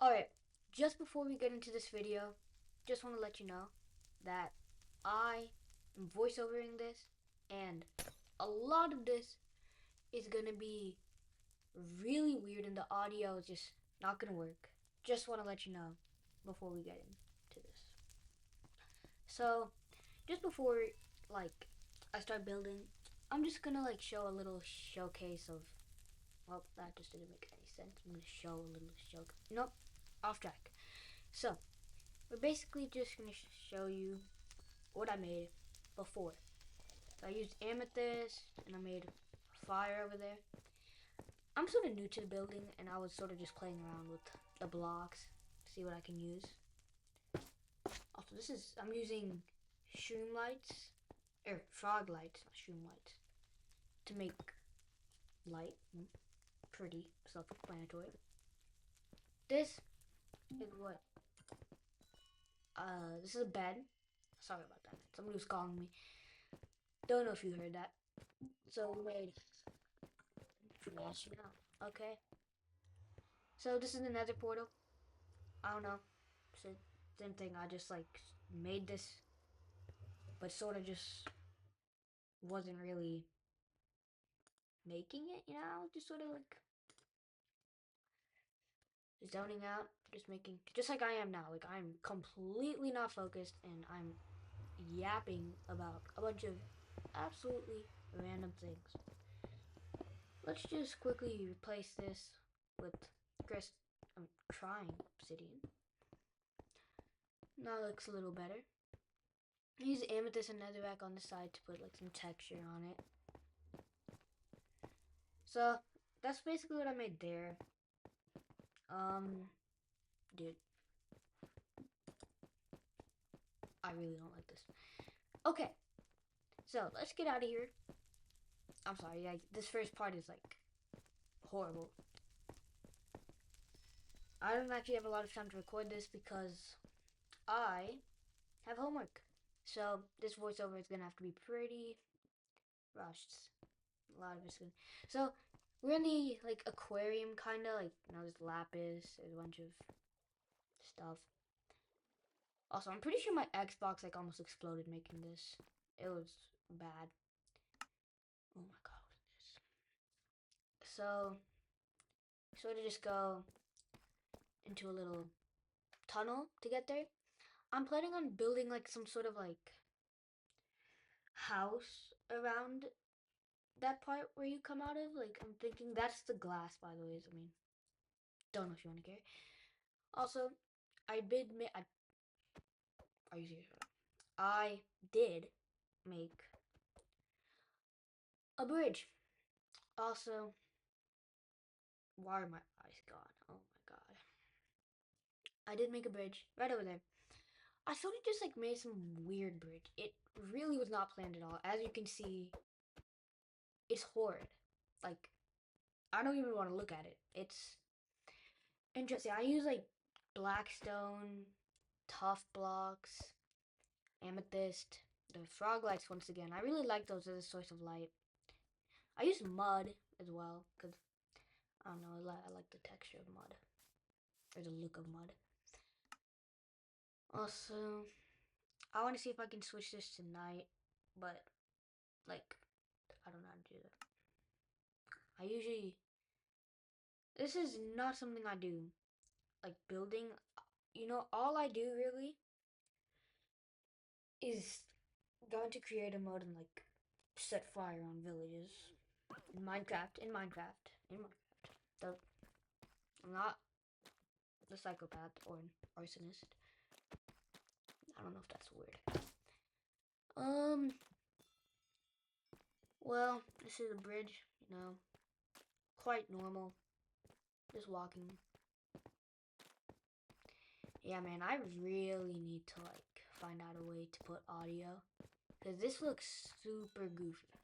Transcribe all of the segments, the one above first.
Alright, just before we get into this video, just want to let you know that I am voiceovering this, and a lot of this is going to be really weird and the audio is just not going to work. Just want to let you know before we get into this. So, just before I start building, I'm just going to show a little showcase of, well, that just didn't make any sense. I'm going to show a little nope, off track. So, we're basically just going to show you what I made before. So I used amethyst and I made fire over there. I'm sort of new to the building and I was sort of just playing around with the blocks to see what I can use. Also, I'm using shroom lights, or frog lights, not shroom lights, to make light pretty, self-explanatory. This is what this is a bed. Sorry about that. Somebody was calling me. Don't know if you heard that. So we made okay. So this is the nether portal. I don't know. Same thing. I just made this, but sort of just wasn't really making it, just sort of zoning out, just making, just like I am now. Like, I'm completely not focused and I'm yapping about a bunch of absolutely random things. Let's just quickly replace this with trying obsidian. Now it looks a little better. Use amethyst and netherrack on the side to put some texture on it. So that's basically what I made there. Dude, I really don't like this. Okay, so let's get out of here. I'm sorry, this first part is horrible. I don't actually have a lot of time to record this because I have homework. So this voiceover is gonna have to be pretty rushed. A lot of it's gonna. So we're in the aquarium kinda, there's lapis, there's a bunch of stuff. Also, I'm pretty sure my Xbox almost exploded making this. It was bad. Oh my god, what is this? So sort of just go into a little tunnel to get there. I'm planning on building some sort of house around that part where you come out of. I'm thinking that's the glass, by the way. I mean, don't know if you want to care. Also, I did make. Are you serious? I did make a bridge. Also, why are my eyes gone? Oh my god. I did make a bridge right over there. I sort of just made some weird bridge. It really was not planned at all. As you can see, it's horrid. Like, I don't even want to look at it. It's interesting. I use blackstone, tough blocks, amethyst, the frog lights once again. I really like those as a source of light. I use mud as well because I don't know. I like the texture of mud or the look of mud. Also, I want to see if I can switch this to night, but I don't know how to do that. I usually this is not something I do building. All I do really is going to create a mode and set fire on villages in Minecraft. The, I'm not the psychopath or an arsonist. I don't know if that's a word. Well, this is a bridge, quite normal. Just walking. Yeah, man, I really need to find out a way to put audio because this looks super goofy.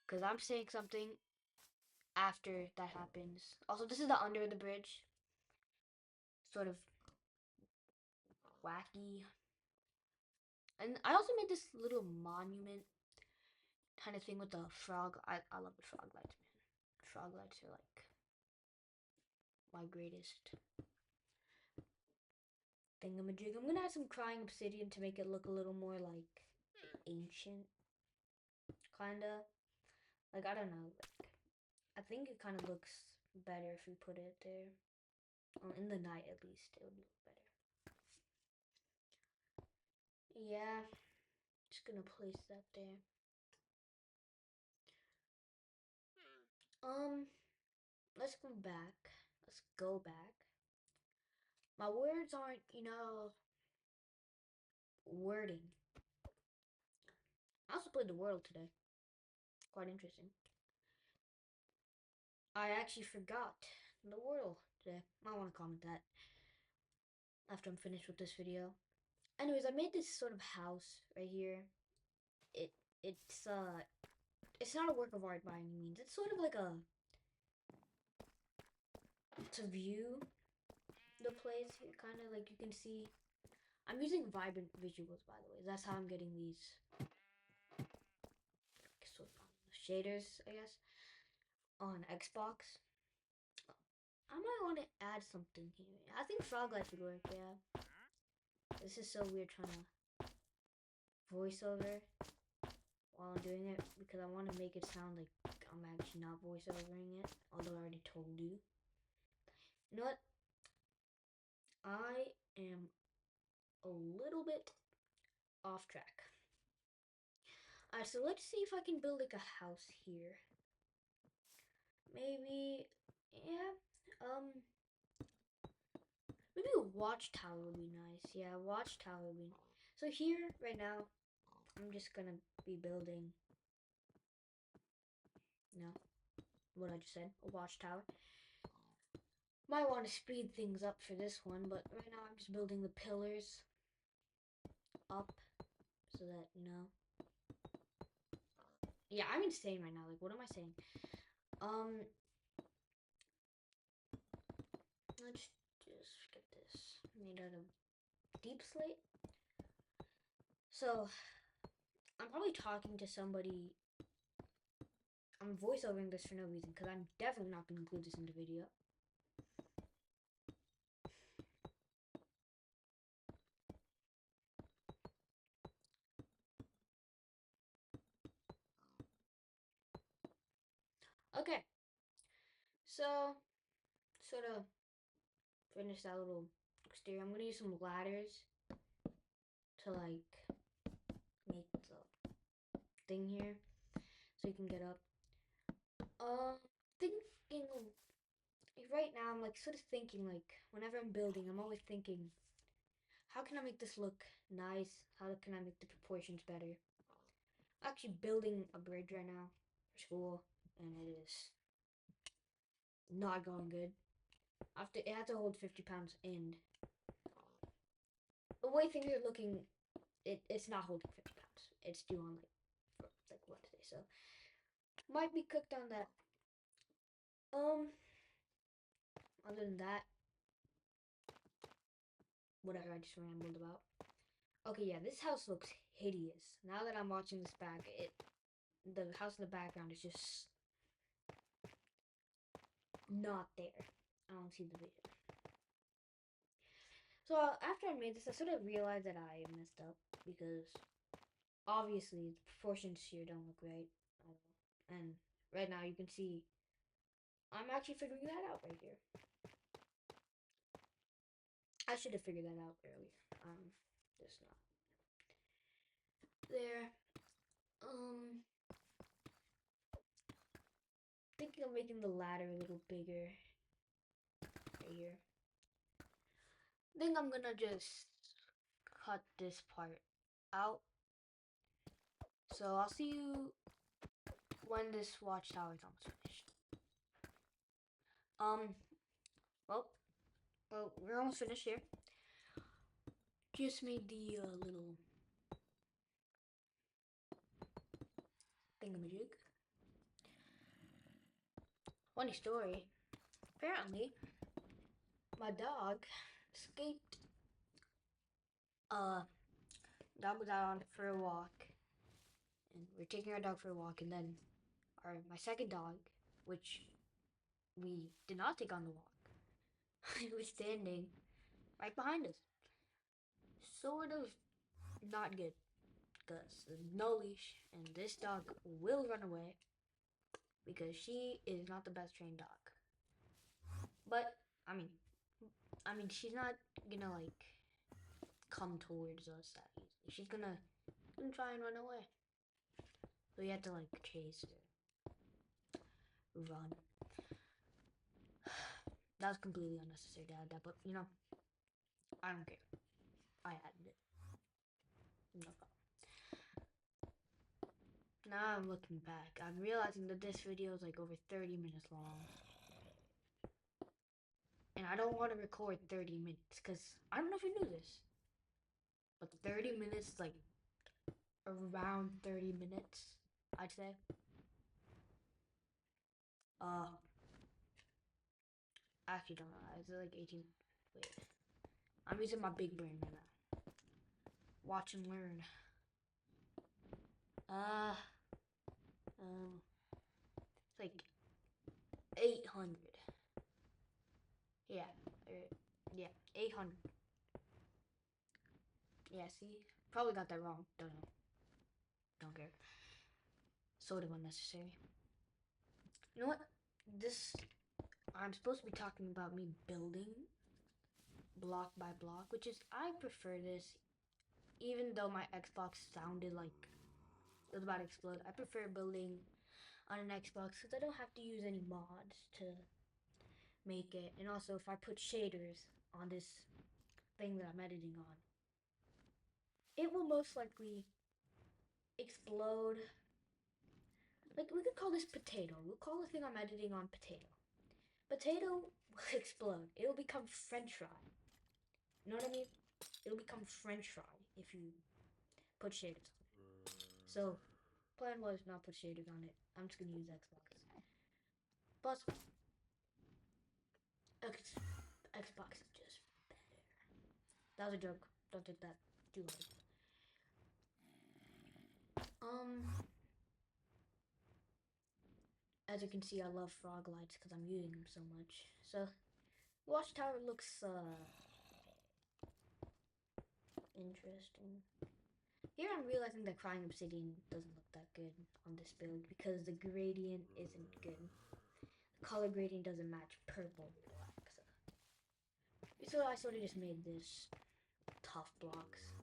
Because I'm saying something after that happens. Also, this is the under the bridge. Sort of wacky. And I also made this little monument kind of thing with the frog. I love the frog lights, man. Frog lights are my greatest. thingamajig. I'm gonna add some crying obsidian to make it look a little more like ancient, kinda. Like, I don't know. Like, I think it kind of looks better if we put it there. In the night, at least, it would look better. Yeah, just gonna place that there. Let's go back. Let's go back. My words aren't, wording. I also played the world today. Quite interesting. I actually forgot the world today. I want to comment that after I'm finished with this video. Anyways, I made this sort of house right here. It it's not a work of art by any means. It's sort of like to view the place here, kind of like you can see. I'm using vibrant visuals, by the way. That's how I'm getting these sort of shaders, I guess, on Xbox. I might want to add something here. I think frog lights would work, yeah. This is so weird trying to voiceover while I'm doing it because I want to make it sound like I'm actually not voiceovering it, although I already told you. You know what? I am a little bit off track. Alright, so let's see if I can build like a house here. Maybe, yeah, maybe a watchtower would be nice. Yeah, watchtower would be nice. So here, right now, I'm just gonna be building, what I just said, a watchtower. Might want to speed things up for this one, but right now I'm just building the pillars up so that, yeah, I'm insane right now. Like, what am I saying? Let's just get this made out of deep slate. So, I'm probably talking to somebody. I'm voiceovering this for no reason because I'm definitely not going to include this in the video. Okay, so sort of finish that little exterior. I'm going to use some ladders to like make the thing here so you can get up. Thinking right now, I'm like sort of thinking like whenever I'm building, I'm always thinking, how can I make this look nice? How can I make the proportions better? I'm actually building a bridge right now for school, and it is not going good. After it had to hold 50 pounds, and the way things are looking, it's not holding 50 pounds. It's due on like Wednesday, so might be cooked on that. Other than that, whatever I just rambled about. Okay, yeah, this house looks hideous. Now that I'm watching this back, the house in the background is just not there. I don't see the vision. So after I made this, I sort of realized that I messed up because obviously the proportions here don't look right. And right now you can see I'm actually figuring that out right here. I should have figured that out earlier. Just not there. Thinking of making the ladder a little bigger right here. I think I'm gonna just cut this part out. So I'll see you when this watchtower is almost finished. Well, we're almost finished here. Just made the little thingamajig. Funny story. Apparently, my dog escaped. Dog was out for a walk, and we're taking our dog for a walk, and then my second dog, which we did not take on the walk, he was standing right behind us. sort of not good because no leash, and this dog will run away because she is not the best trained dog. But I mean, she's not gonna like come towards us that easily. She's gonna try and run away. So you have to like chase her, run. That was completely unnecessary to add that, but you know, I don't care. I added it. No problem. Now I'm looking back. I'm realizing that this video is like over 30 minutes long. And I don't want to record 30 minutes because I don't know if you knew this. But 30 minutes is like around 30 minutes, I'd say. I actually don't know. Is it like 18? Wait. I'm using my big brain right now. Watch and learn. It's like 800. Yeah, yeah, 800. Yeah, see? Probably got that wrong. Don't know. Don't care. Sort of unnecessary. You know what? I'm supposed to be talking about me building block by block, which is, I prefer this, even though my Xbox sounded like it was about to explode. I prefer building on an Xbox because I don't have to use any mods to make it. And also, if I put shaders on this thing that I'm editing on, it will most likely explode. Like, we could call this potato. We'll call the thing I'm editing on potato. Potato will explode. It'll become French fry. You know what I mean? It'll become French fry if you put shaders on it. So, plan was not put shaders on it. I'm just gonna use Xbox. Plus, Xbox is just better. That was a joke. Don't take that too hard. As you can see, I love frog lights because I'm using them so much. So, watchtower looks interesting. Here I'm realizing that crying obsidian doesn't look that good on this build because the gradient isn't good. The color gradient doesn't match purple black. So I sort of just made this tough blocks.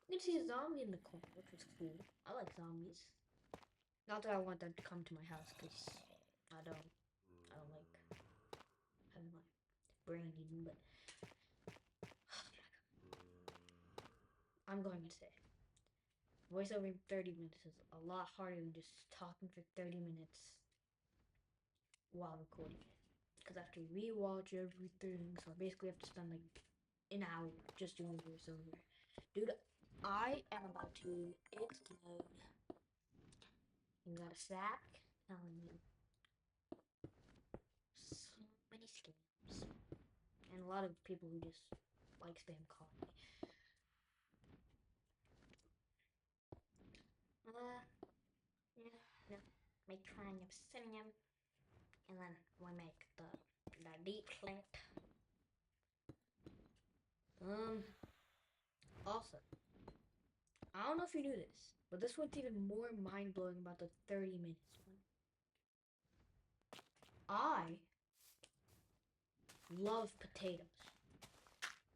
You can see a zombie in the corner, which was cool. I like zombies. Not that I want them to come to my house because I don't like having my brain eaten, but I'm going to say voiceover in 30 minutes is a lot harder than just talking for 30 minutes while recording it. Because I have to rewatch everything, so I basically have to spend like an hour just doing voiceover. Dude, I am about to explode. You got a sack? Telling you. So many scams. And a lot of people who just like spam call me. Yeah, no. Make crying obsidian. And then we make the deep flint. Also, I don't know if you knew this, but this one's even more mind-blowing about the 30 minutes one. I love potatoes.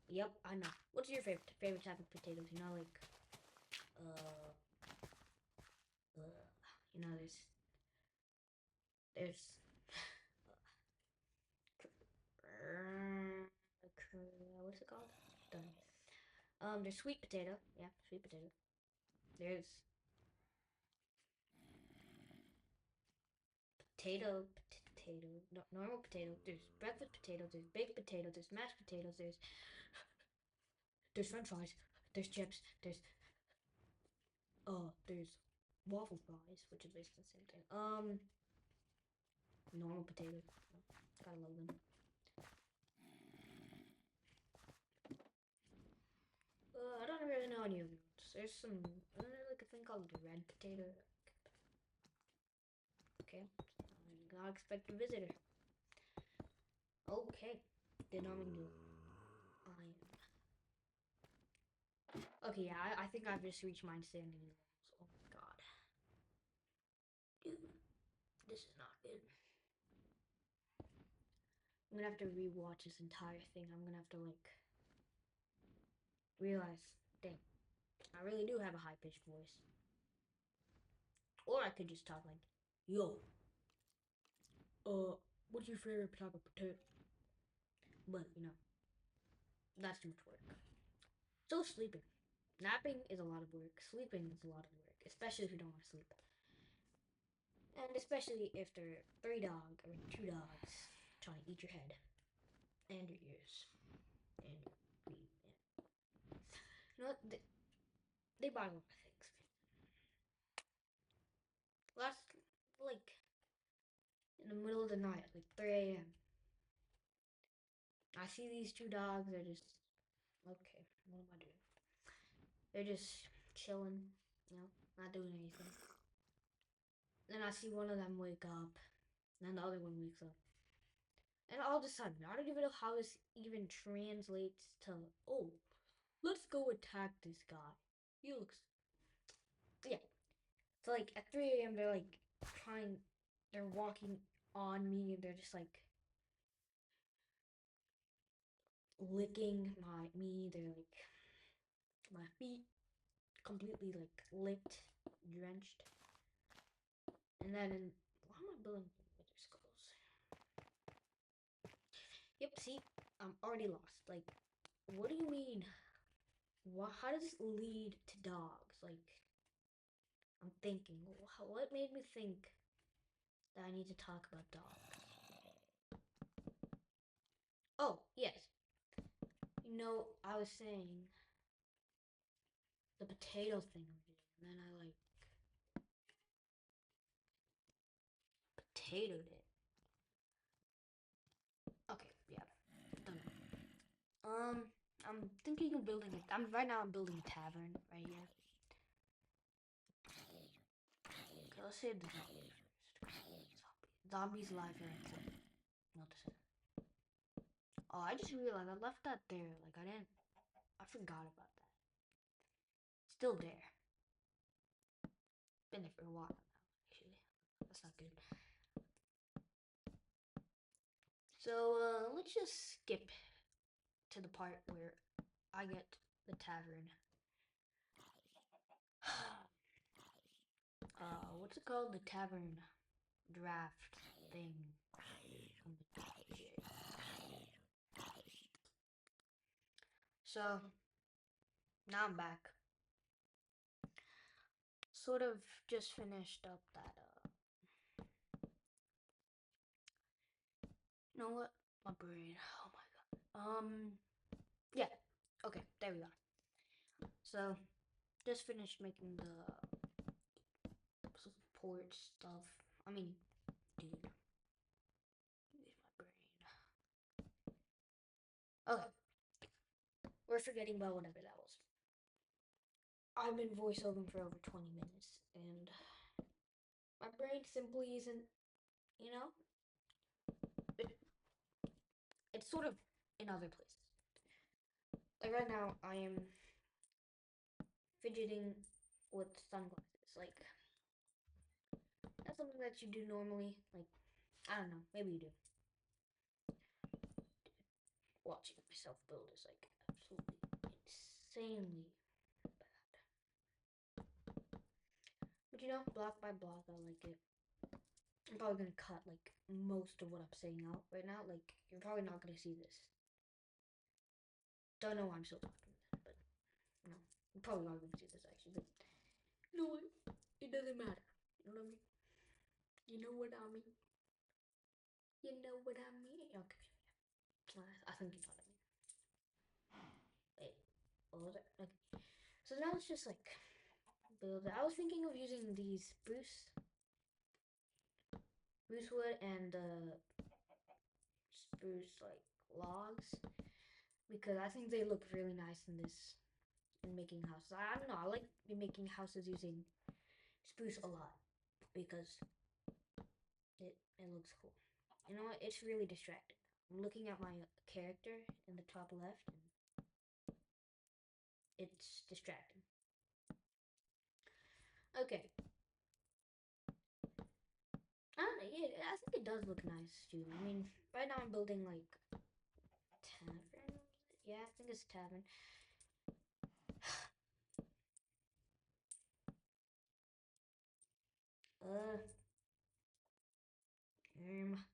Yep, I know. What's your favorite type of potatoes? You know, like, you know, there's, what's it called? Done. There's sweet potato. Yeah, sweet potato. There's potato, no, normal potato. There's breakfast potatoes. There's baked potatoes. There's mashed potatoes. There's French fries. There's chips. There's waffle fries, which is basically the same thing. Normal potato. Gotta love them. I don't really know any of them. There's some, like a thing called the red potato. Okay, I gotta expect a visitor. Okay, then I'm gonna do iron. Okay, yeah, I think I've just reached my insanity levels. Oh my god. Dude, this is not good. I'm gonna have to rewatch this entire thing. I'm gonna have to, like, realize, dang, I really do have a high-pitched voice. Or I could just talk like, yo, what's your favorite type of potato? But, you know, that's too much work. So sleeping. Napping is a lot of work. Sleeping is a lot of work, especially if you don't want to sleep. And especially if there are two dogs trying to eat your head and your ears and your feet. You know what? They bother a lot of things. Last, like, in the middle of the night, like 3 a.m., I see these two dogs. They're just, okay, what am I doing? They're just chilling, you know, not doing anything. Then I see one of them wake up, and then the other one wakes up. And all of a sudden, I don't even know how this even translates to, oh, let's go attack this guy. He looks, yeah. So, like, at 3 a.m., they're, like, they're walking on me, and they're just, like, licking they're, like, my feet completely, like, licked, drenched. And then, why am I building wither skulls? Yep, see, I'm already lost. Like, what do you mean? How does this lead to dogs? Like, I'm thinking, what made me think that I need to talk about dogs? Oh, yes. You know, I was saying the potato thing I did, and then I, like, potatoed it. Okay, yeah, done. I'm thinking of building it. Right now I'm building a tavern right here. Okay, let's save the zombies first. Zombies live here until notice it. Oh, I just realized I left that there. Like, I forgot about that. Still there. Been there for a while now, actually. That's not good. So, let's just skip to the part where I get the tavern. What's it called? The tavern draft thing. So, now I'm back. Sort of just finished up that, you know what? My brain. Oh my god. Yeah. Okay, there we go. So, just finished making the support stuff. I mean, dude. Use my brain. Okay. We're forgetting about whatever that was. I've been voiceovering for over 20 minutes, and my brain simply isn't, you know, it's sort of in other places. Like right now, I am fidgeting with sunglasses. Like, that's something that you do normally. Like, I don't know, maybe you do. Watching myself build is like absolutely insanely bad. But you know, block by block, I like it. I'm probably gonna cut like most of what I'm saying out right now. Like, you're probably not gonna see this. Don't know why I'm still talking this, but no, you're probably not gonna see this actually. But you know what? It doesn't matter. You know what I mean? You know what I mean? You know what I mean? Okay. I think you know what I mean. Wait, what was it? Okay. So now it's just like build it. I was thinking of using these spruce wood and spruce like logs because I think they look really nice in making houses. I don't know. I like making houses using spruce a lot because it looks cool. You know what? It's really distracting. I'm looking at my character in the top left, and it's distracting. Okay. I don't know, yeah, I think it does look nice too. I mean, right now I'm building like tavern. Yeah, I think it's tavern. Uh, um.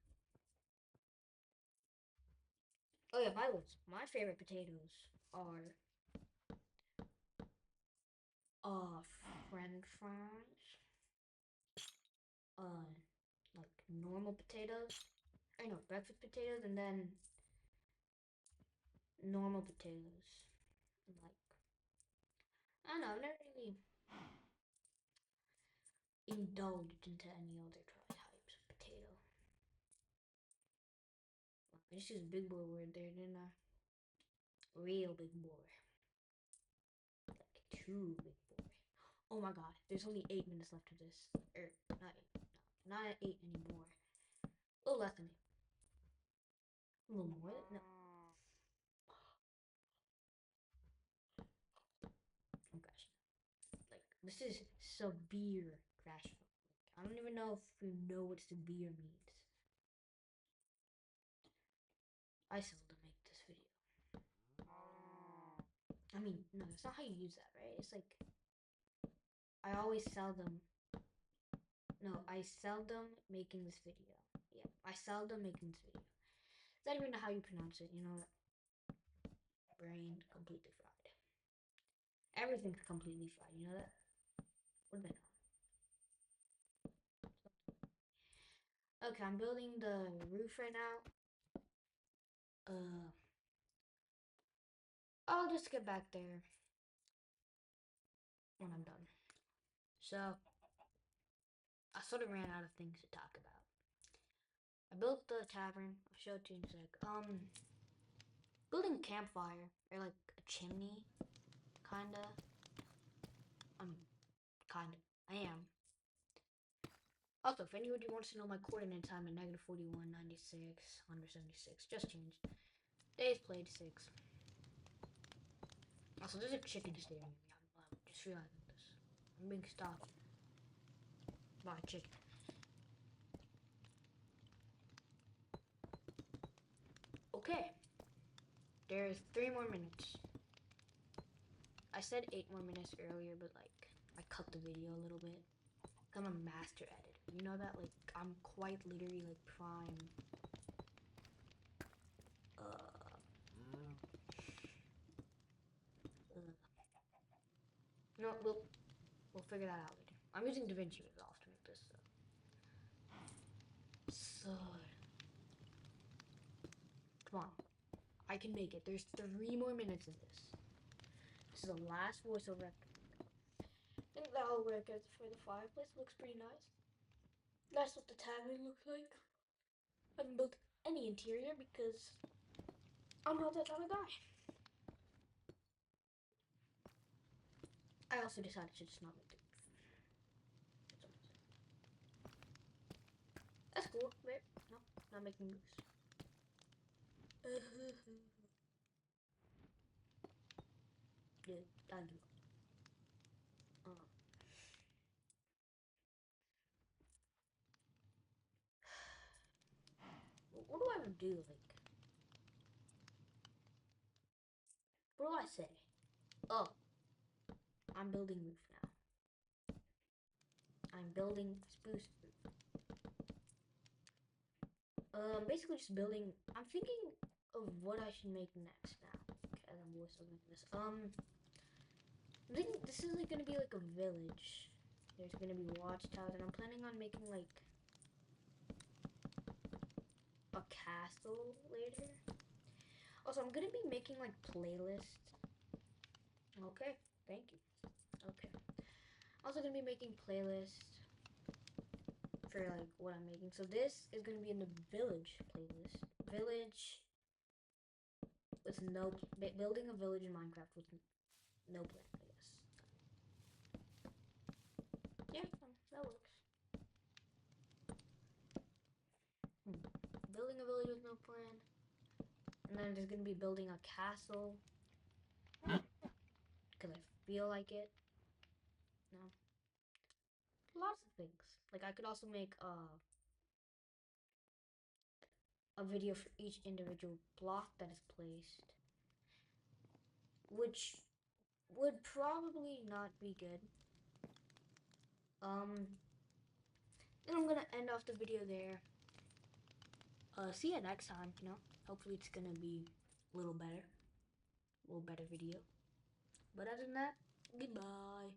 Oh yeah, by the way, my favorite potatoes are French fries, like normal potatoes. I know breakfast potatoes, and then normal potatoes. Like I don't know, I've never really indulged into any other types of potato. I just used big boy word there, didn't I? Real big boy. Like too big boy. Oh my god, there's only 8 minutes left of this. Not 8. No, not 8 anymore. A little less than 8. A little more than, no. Oh gosh. Like, this is severe crash. I don't even know if you know what severe means. I seldom make this video. I mean, no, that's not how you use that, right? It's like, I always seldom. No, I seldom making this video. Yeah, I seldom making this video. I don't even know how you pronounce it, you know what? Brain completely fried. Everything's completely fried, you know that? What did I know? Okay, I'm building the roof right now. I'll just get back there when I'm done. So, I sort of ran out of things to talk about. I built the tavern. I'll show it to you in a sec. Building a campfire, or like a chimney, kinda. Kinda. I am. Also, if anybody wants to know my coordinates, I'm at -41, 96, 176. Just changed. Days played 6. Also, there's a chicken staring at me. I'm just realizing this. I'm being stopped by a chicken. Okay. There's 3 more minutes. I said 8 more minutes earlier, but like, I cut the video a little bit. I'm a master editor. You know that? Like, I'm quite literally like prime. No, we'll figure that out later. I'm using DaVinci Resolve to make this. So, come on, I can make it. There's 3 more minutes of this. This is the last voiceover. I think that'll work as for the fireplace. Looks pretty nice. That's what the tavern looks like. I haven't built any interior because I'm not that type of guy. I also decided to just not make the roof. That's cool. Wait, no, not making roofs. Yeah, I do. What do I do? Like, what do I say? Oh, I'm building roof now. I'm building spruce roof. Basically just building. I'm thinking of what I should make next now. Okay, I'm voiceovering this. I think this is like gonna be like a village. There's gonna be watchtowers, and I'm planning on making like a castle later. Also, I'm gonna be making like playlists. Okay, thank you. Okay. Also gonna be making playlists for like what I'm making. So this is gonna be in the village playlist. Village with no building a village in Minecraft with no plan, I guess. Yeah, that works. Building a village with no plan, and then there's gonna be building a castle because I feel like it. No, lots of things. Like I could also make a video for each individual block that is placed, which would probably not be good. Then I'm gonna end off the video there. See you next time, hopefully it's gonna be a little better video. But other than that, goodbye.